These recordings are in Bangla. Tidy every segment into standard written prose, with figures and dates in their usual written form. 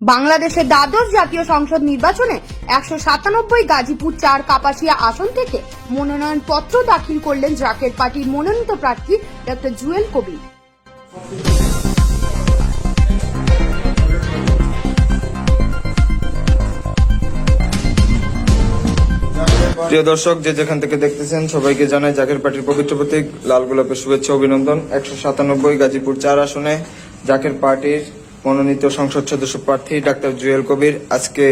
বাংলাদেশের দ্বাদশ জাতীয় সংসদ নির্বাচনে 197 গাজীপুর 4 কাপাসিয়া আসন থেকে মনোনয়ন পত্র দাখিল করলেন জাকের পার্টির মনোনীত প্রার্থী ডক্টর জুয়েল কবির। প্রিয় দর্শক, যে যেখান থেকে দেখতেছেন সবাইকে জানাই জাকের পার্টির পবিত্র প্রতীক লাল গোলাপের শুভেচ্ছা অভিনন্দন। 197 গাজীপুর 4 আসনে জাকের পার্টির মনোনীত সংসদ সদস্য প্রার্থী ডাক্তার জুয়েল কবির আজকে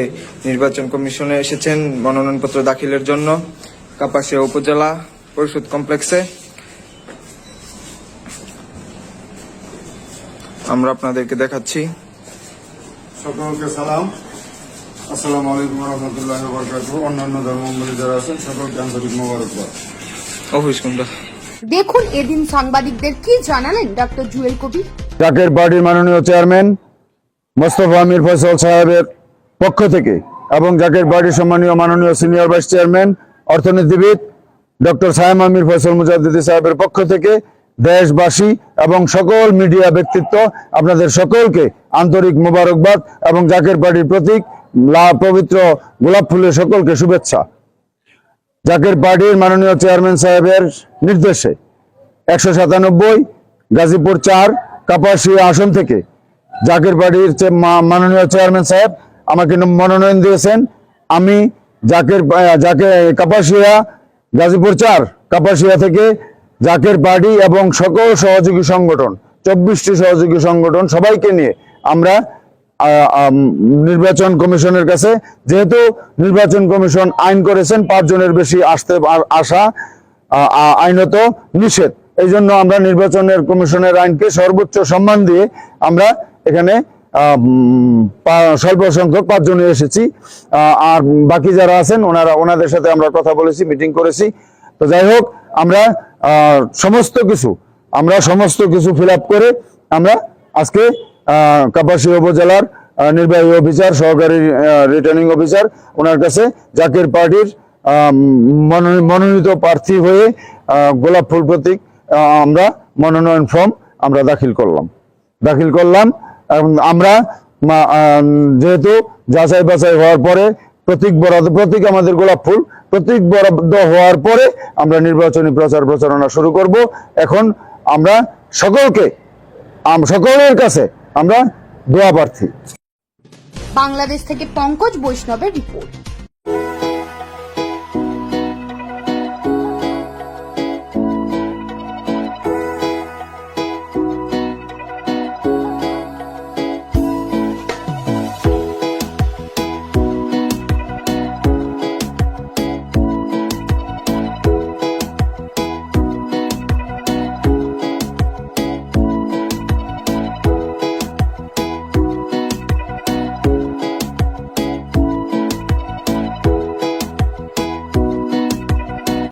নির্বাচন কমিশনে এসেছেন মনোনয়নপত্র দাখিলের জন্য কাপাসিয়া উপজেলা পরিষদ কমপ্লেক্সে। আমরা আপনাদেরকে দেখাচ্ছি। সকলকে সালাম, আসসালামু আলাইকুম রহমতুল্লাহ বরকাতুহু। অন্যান্য ধর্মাবলম্বী যারা আছেন সকলকে আন্তরিক মোবারকবাদ। অফিস কোনটা দেখুন এদিন সাংবাদিকদের কি জানালেন ডক্টর জুয়েল কবির। জাকের পার্টির মাননীয় চেয়ারম্যান মোস্তফা আমির ফয়সাল সাহেবের পক্ষ থেকে এবং জাকের পার্টির সম্মানীয় মাননীয় সিনিয়র ভাইস চেয়ারম্যান অর্থনীতিবিদ ডক্টর সায়েম আমির ফয়সাল মুজাদ্দিদি সাহেবের পক্ষ থেকে দেশবাসী এবং সকল মিডিয়া ব্যক্তিত্ব আপনাদের সকলকে আন্তরিক মোবারকবাদ এবং জাকের পার্টির প্রতীক পবিত্র গোলাপ ফুলের সকলকে শুভেচ্ছা। জাকের পার্টির মাননীয় চেয়ারম্যান সাহেবের নির্দেশে 197 গাজীপুর 4 কাপাসিয়া আসন থেকে জাকের পার্টির মাননীয় চেয়ারম্যান সাহেব আমাকে মনোনয়ন দিয়েছেন। আমি কাপাসিয়া গাজীপুর 4 কাপাসিয়া থেকে জাকের পার্টি এবং সকল সহযোগী সংগঠন 24টি সহযোগী সংগঠন সবাইকে নিয়ে আমরা নির্বাচন কমিশনের কাছে, যেহেতু নির্বাচন কমিশন আইন করেছেন 5 জনের বেশি আসা আইনত নিষেধ, এই জন্য আমরা নির্বাচনের কমিশনের আইনকে সর্বোচ্চ সম্মান দিয়ে আমরা এখানে স্বল্প সংখ্যক 5 জনে এসেছি। আর বাকি যারা আছেন ওনাদের সাথে আমরা কথা বলেছি, মিটিং করেছি। তো যাই হোক, আমরা সমস্ত কিছু ফিল আপ করে আমরা আজকে কাপাসিয়া উপজেলার নির্বাহী অফিসার, সহকারী রিটার্নিং অফিসার, ওনার কাছে জাকের পার্টির মনোনীত প্রার্থী হয়ে গোলাপ ফুল প্রতীক আমরা মনোনয়ন ফর্ম আমরা দাখিল করলাম। আমরা যেহেতু যাচাই বাছাই হওয়ার পরে প্রতীক আমাদের গোলাপ ফুল প্রতীক বরাদ্দ হওয়ার পরে আমরা নির্বাচনী প্রচারণা শুরু করব। এখন আমরা সকলের কাছে আমরা দোয়া প্রার্থী। বাংলাদেশ থেকে পঙ্কজ বৈষ্ণবের রিপোর্ট।